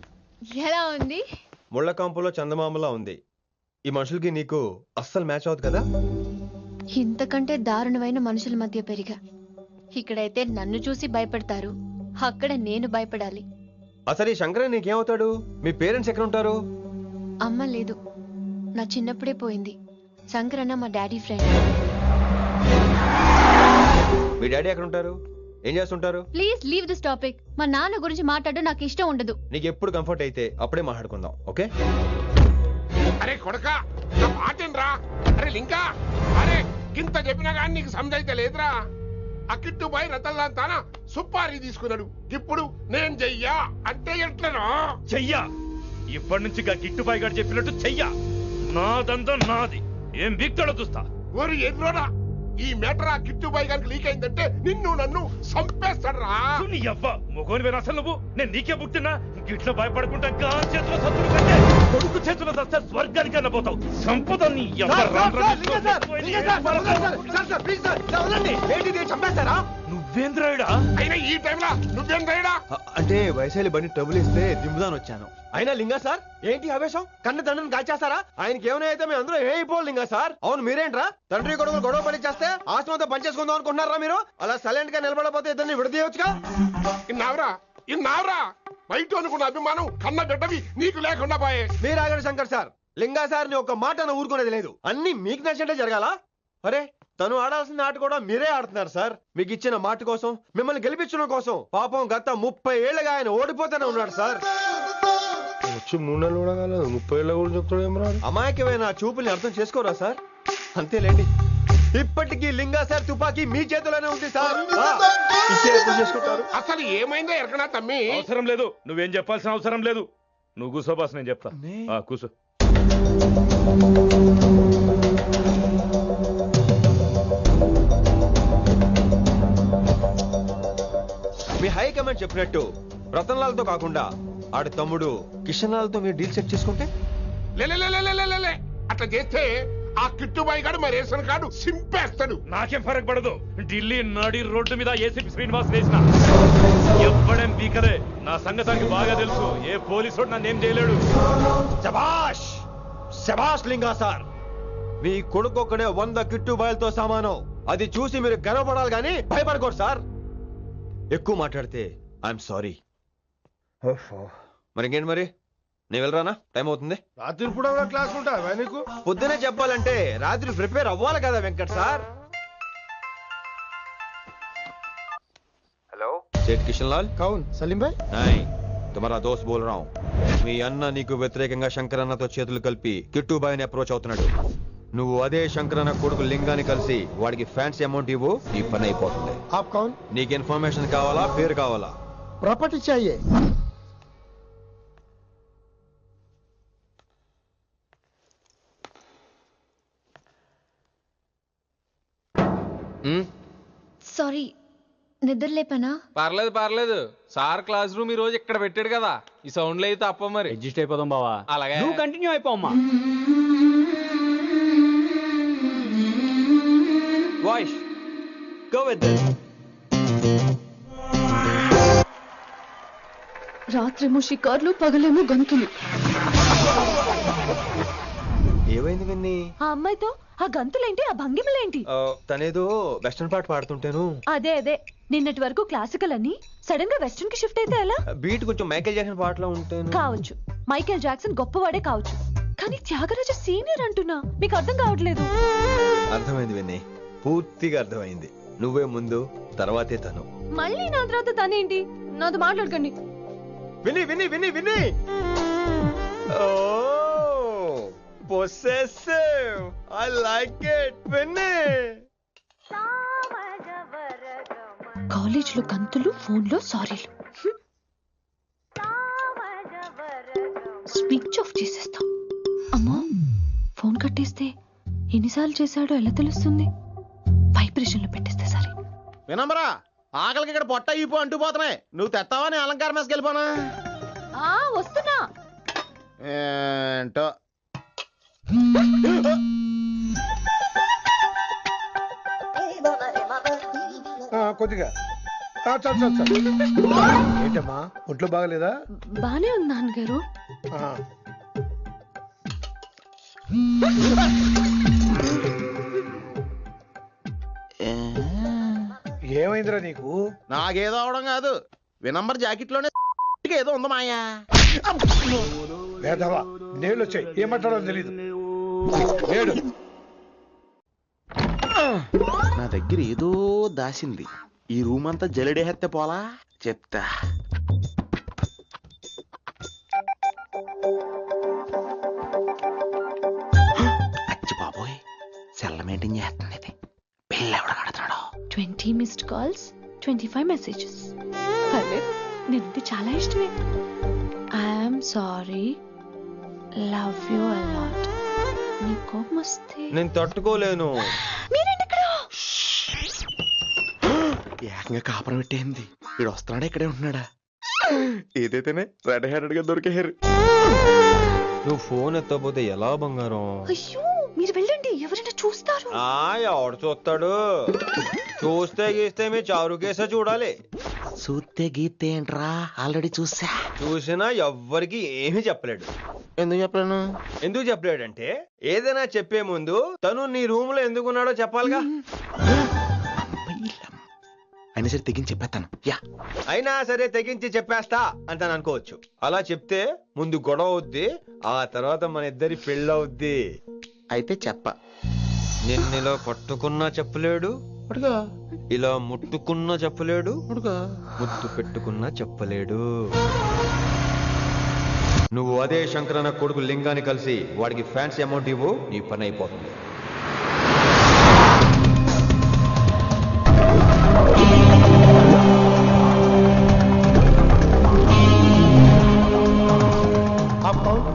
Speaker 2: ఎలా ఉంది?
Speaker 8: ముళ్ళ కాంపులో చందమామలా ఉంది. ఈ మనుషులకి నీకు అస్సలు మ్యాచ్ అవుతుంది కదా.
Speaker 2: ఇంతకంటే దారుణమైన మనుషుల మధ్య పెరిగా. ఇక్కడైతే నన్ను చూసి భయపడతారు, అక్కడ నేను భయపడాలి.
Speaker 8: అసలు ఈ శంకరన్ నీకేమవుతాడు? మీ పేరెంట్స్ ఎక్కడ ఉంటారు?
Speaker 2: అమ్మ లేదు, నా చిన్నప్పుడే పోయింది. శంకరన్న మా డాడీ ఫ్రెండ్.
Speaker 8: మీ డాడీ ఎక్కడ ఉంటారు? ఏం చేస్తుంటారు?
Speaker 2: Please leave this topic. మా నాన్న గురించి మాట్లాడడం నాకు ఇష్టం ఉండదు.
Speaker 8: నీకు ఎప్పుడు కంఫర్ట్ అయితే అప్పుడే మాట్లాడుకుందాం, ఓకే?
Speaker 4: అరే కొడక, నా మాటేనరా? అరే లింకా, అరే ఇంత చెప్పినా కానీ నీకు సమజైతే లేదురా. అక్కిట్టు పోయి రతల్లాంతానా సుపారీ తీసుకున్నాడు. ఇప్పుడు నేను చెయ్యా అంటే ఎట్లనో
Speaker 3: చెయ్యా. ఇప్పటి నుంచి గిట్టుబాయి గారు చెప్పినట్టు చెయ్యా. నాదంతా నాది. ఏం వీక్తాడో చూస్తా.
Speaker 4: ఓరి ఎర్రోడా, ఈ మేటర్ ఆ కిట్టుబాయి గారికి లీక్ అయిందంటే నిన్ను నన్ను చంపేస్తాడరా.
Speaker 3: నీ అవ్వ మొగోని అసలు నువ్వు. నేను నీకే పుట్టినా గిట్ల భయపడుకుంటా గాని చేతిలో సత్తుడు కంటే కొడుకు చేతిలో సస్తే స్వర్గానికి అన్నపోతావు. సంపద నీ
Speaker 8: చంపేస్తారా?
Speaker 3: నువ్వేంద్రాయుడా?
Speaker 4: అయినా ఈ టైంలో నువ్వేంద్రాయుడా?
Speaker 8: అంటే వైశాలి బండి ట్రబుల్ ఇస్తే దింపుదాని వచ్చాను. అయినా లింగా సార్, ఏంటి ఆవేశం? కన్న తండ్రిని కాల్చేస్తారా? ఆయనకి ఏమైనా అయితే మేము అందరూ ఏమైపోవాలి లింగా సార్. అవును మీరేంట్రా, తండ్రి కొడుకులు గొడవ పని చేస్తే ఆశ్రమంతో పనిచేసుకుందాం అనుకుంటున్నారా మీరు? అలా సైలెంట్ గా నిలబడపోతే ఇద్దరిని విడదీయొచ్చుగా.
Speaker 4: ఇన్నావురా బయట అనుకున్న అభిమానం కన్న బిడ్డవి నీకు లేకుండా పోయే.
Speaker 8: మీరు ఆగండి శంకర్ సార్. లింగా సార్ ని ఒక మాట ఊరుకునేది లేదు. అన్ని మీకు నచ్చినట్టే జరగాల. అరే, తను ఆడాల్సిన ఆట కూడా మీరే ఆడుతున్నారు సార్. మీకు ఇచ్చిన మాట కోసం, మిమ్మల్ని గెలిపించడం కోసం పాపం గత 30 ఏళ్లుగా ఆయన ఓడిపోతూనే ఉన్నాడు సార్.
Speaker 11: వచ్చి 3 నెలలు కూడా కాలేదు, 30 ఏళ్ళ కూడా చెప్తాడు.
Speaker 8: అమాయకమైన చూపుల్ని అర్థం చేసుకోరా సార్? అంతేలేండి. ఇప్పటికీ లింగా సార్ తుపాకీ మీ చేతిలోనే ఉంది సార్. చేసుకుంటారు.
Speaker 4: అసలు ఏమైందో ఎరకనా తమ్మి?
Speaker 3: అవసరం లేదు, నువ్వేం చెప్పాల్సిన అవసరం లేదు. నువ్వు కూసో బాస్, నేను చెప్తా. కూసో.
Speaker 8: మీ హైకమాండ్ చెప్పినట్టు రతన్ లాల్ తో కాకుండా ఆడి తమ్ముడు కిషన్ లాల్ తో మీరు డీల్ సెట్ చేసుకుంటే?
Speaker 4: అట్లా చేస్తే ఆ కిట్టుబాయి గారు మా రేషన్ కార్డు సింపేస్తాడు.
Speaker 3: నాకేం ఫరక్ పడదు. ఢిల్లీ నడి రోడ్డు మీద ఏసీపీ శ్రీనివాస్ వేసిన ఎవ్వడేం బీకరే. నా సంగతానికి బాగా తెలుసు. ఏ పోలీసు నన్నేం చేయలేడు.
Speaker 8: శభాష్ శభాష్ లింగా సార్, మీ కొడుకు ఒక్కడే 100 కిట్టు బాయలతో సమానం. అది చూసి మీరు గర్వపడాలి కానీ భయపడకూడదు సార్. ఎక్కువ మాట్లాడితే ఐఎమ్ సారీ. మరి ఇంకేంటి మరి, నేను వెళ్ళరానా? టైం అవుతుంది.
Speaker 6: రాత్రి కూడా క్లాస్ ఉంటావా నీకు?
Speaker 8: పొద్దునే చెప్పాలంటే రాత్రి ప్రిపేర్ అవ్వాలి కదా వెంకట్ సార్. హలో సేట్ కిషన్ లాల్.
Speaker 6: కౌన్ సలీం భాయ్?
Speaker 8: నై, తుమారా దోస్త్ బోల్ రా హూం. మీ అన్న నీకు వ్యతిరేకంగా శంకరన్నతో చేతులు కలిపి కిట్టుబాయిని అప్రోచ్ అవుతున్నాడు. నువ్వు అదే శంకరన్న కొడుకు లింగాన్ని కలిసి వాడికి ఫ్యాన్సీ అమౌంట్ ఇవ్వు, ఈ పని అయిపోతుంది.
Speaker 6: ఆప్ కౌన్?
Speaker 8: నీకు ఇన్ఫర్మేషన్ కావాలా, పేరు కావాలా?
Speaker 6: ప్రాపర్టీ చాయే.
Speaker 2: సారీ, నిద్ర లేపనా?
Speaker 12: పర్లేదు పర్లేదు. సార్ క్లాస్ రూమ్ ఈ రోజు ఇక్కడ పెట్టాడు కదా, ఈ సౌండ్లు అయితే తప్ప మరి
Speaker 14: అడ్జస్ట్ అయిపోదాం బావా.
Speaker 12: అలాగే
Speaker 14: నువ్వు కంటిన్యూ అయిపోమ్మా.
Speaker 8: Voice go with this.
Speaker 2: రాత్రేమో షికార్లు, పగలేమో గంతులు.
Speaker 8: ఏమైంది విన్ని?
Speaker 2: ఆ అమ్మాయితో ఆ గంతులేంటి, ఆ భంగిమలేంటి?
Speaker 8: తనేదో వెస్టర్న్ పాట పాడుతుంటాను.
Speaker 2: అదే నిన్నటి వరకు క్లాసికల్ అని సడన్ గా వెస్టర్న్ కి షిఫ్ట్ అయితే ఎలా?
Speaker 8: బీట్ కొంచెం మైకేల్ జాక్సన్ పాటలో ఉంటాను.
Speaker 2: కావచ్చు, మైకేల్ జాక్సన్ గొప్పవాడే కావచ్చు, కానీ త్యాగరాజ సీనియర్ అంటున్నా. మీకు అర్థం కావట్లేదు.
Speaker 8: అర్థమైంది విన్ని, పూర్తిగా అర్థమైంది. నువ్వే ముందు, తర్వాతే తను.
Speaker 2: మళ్ళీ నా తర్వాత తనేంటి? నాతో మాట్లాడకండి.
Speaker 8: విని విని విని విని possessive. I like it. విని
Speaker 2: కాలేజ్ లో గంతులు, ఫోన్ లో సారీలు. స్విచ్ ఆఫ్ చేసేస్తా. అమ్మా, ఫోన్ కట్టేస్తే ఎన్నిసార్లు చేశాడో ఎలా తెలుస్తుంది? వైబ్రేషన్ లో పెట్టేస్తే సరే.
Speaker 11: వినమ్రా, ఆకలికి ఇక్కడ పొట్ట ఇప్పు అంటుపోతున్నాయి. నువ్వు తెస్తావా నీ అలంకారం వేసుకెళ్ళిపోనా?
Speaker 2: వస్తున్నా.
Speaker 11: ఏంటో
Speaker 6: కొద్దిగా చాలు. ఏంటమ్మా, ఒంట్లో బాగలేదా?
Speaker 2: బానే ఉంది నాన్నగారు.
Speaker 6: ఏమైందిరా నీకు?
Speaker 11: నాకేదో అవడం కాదు, వినంబర్ జాకెట్ లోనే ఏదో ఉంది మాయా.
Speaker 6: లేదవా, నేళ్ళు వచ్చాయి, ఏం మాట్లాడాలో తెలీదు.
Speaker 11: నా దగ్గర ఏదో దాసింది. ఈ రూమ్ అంతా జలడేహెత్తే పోలా చెప్తా. అచ్చి బాబోయ్, సెల్ల మెయింటైన్ చేస్తుంది ఇది. పిల్ల ఎవడ కడుతున్నాడు?
Speaker 2: 20 మిస్డ్ కాల్స్, 25 మెసేజెస్. పర్లేదు, నేనంటే చాలా ఇష్టమే. I'm sorry, love you a lot. నీ కోపం వస్తే
Speaker 8: నేను తట్టుకోలేను.
Speaker 11: ఏకంగా కాపురం పెట్టేంది. వీడు వస్తున్నాడా, ఇక్కడే ఉంటున్నాడా? ఏదైతేనే రెడ్ హ్యాండెడ్ గా దొరికేహారు.
Speaker 8: నువ్వు ఫోన్ ఎత్తపోతే ఎలా బంగారం?
Speaker 2: అయ్యో, మీరు వెళ్ళండి, ఎవరైనా చూస్తారు.
Speaker 8: ఎవడు చూస్తాడు? చూస్తే గీస్తే మీ చారు కేసే చూడాలి.
Speaker 11: చూస్తే గీతే ఏంట్రా, ఆల్రెడీ చూసా.
Speaker 8: చూసినా ఎవ్వరికి ఏమీ చెప్పలేడు.
Speaker 11: ఎందుకు చెప్పలేను?
Speaker 8: ఎందుకు చెప్పలేడంటే ఏదైనా చెప్పే ముందు తను నీ రూమ్ లో ఎందుకున్నాడో చెప్పాలిగా.
Speaker 11: అయినా సరే తెగించి చెప్పేస్తాను.
Speaker 8: అయినా సరే తెగించి చెప్పేస్తా అంటాను అనుకోవచ్చు. అలా చెప్తే ముందు గొడవ అవుద్ది, ఆ తర్వాత మన ఇద్దరి పెళ్ళవుద్ది.
Speaker 11: అయితే చెప్ప.
Speaker 8: నిన్నిలా పట్టుకున్నా చెప్పలేడు, ఇలా ముట్టుకున్నా చెప్పలేడు, ముద్దు పెట్టుకున్నా చెప్పలేడు. నువ్వు అదే శంకరన్న కొడుకు లింగాన్ని కలిసి వాడికి ఫ్యాన్సీ అమౌంట్ ఇవ్వు, నీ పని అయిపోతుంది.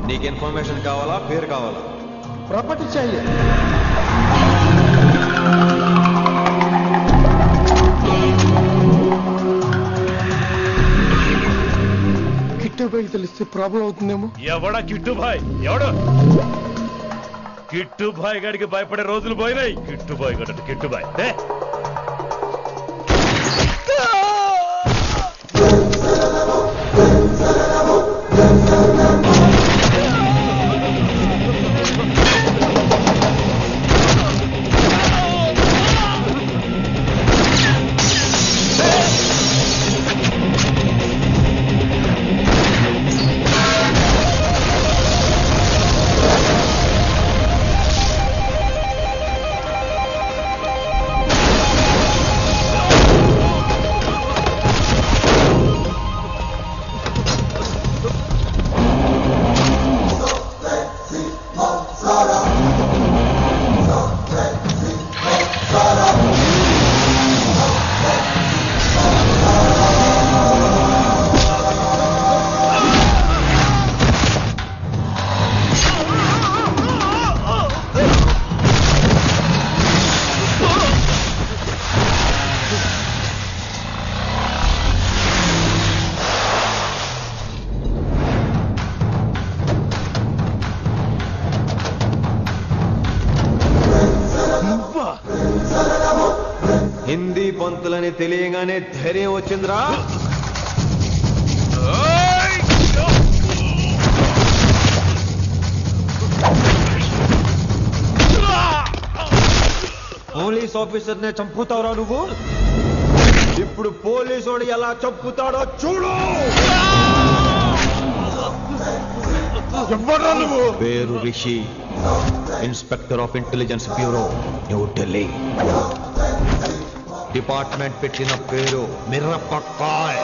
Speaker 8: నీకు ఇన్ఫర్మేషన్ కావాలా, పేరు కావాలా?
Speaker 6: ప్రాపర్టీ చాయే. కిట్టుబాయి తెలిస్తే ప్రాబ్లం అవుతుందేమో.
Speaker 3: ఎవడా కిట్టుబాయ్? ఎవడు? కిట్టు బాయ్ గాడికి భయపడే రోజులు పోయినాయి. కిట్టు బాయ్ గడు కిట్టు బాయ్
Speaker 8: హిందీ పంతులని తెలియగానే ధైర్యం వచ్చిందిరా. పోలీస్ ఆఫీసర్ నే చంపుతావురా నువ్వు. ఇప్పుడు పోలీసోడు ఎలా చంపుతాడో చూడు. పేరు Rishi, inspector of intelligence bureau, New Delhi. Department పెట్టిన పేరు మిర్రపక్కాయ్.